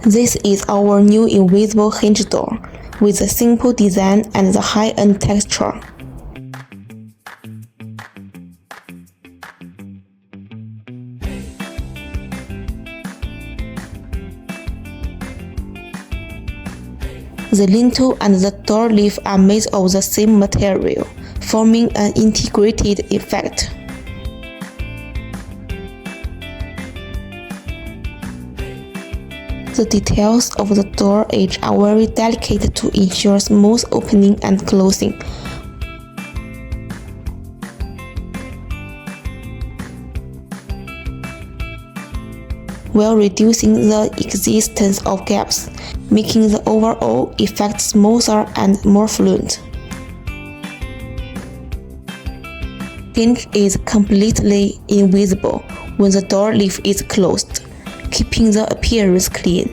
This is our new invisible hinge door with the simple design and the high-end texture. The lintel and the door leaf are made of the same material, forming an integrated effect. The details of the door edge are very delicate to ensure smooth opening and closing. While reducing the existence of gaps, making the overall effect smoother and more fluent. Hinge is completely invisible when the door leaf is closed, keeping the appearance clean.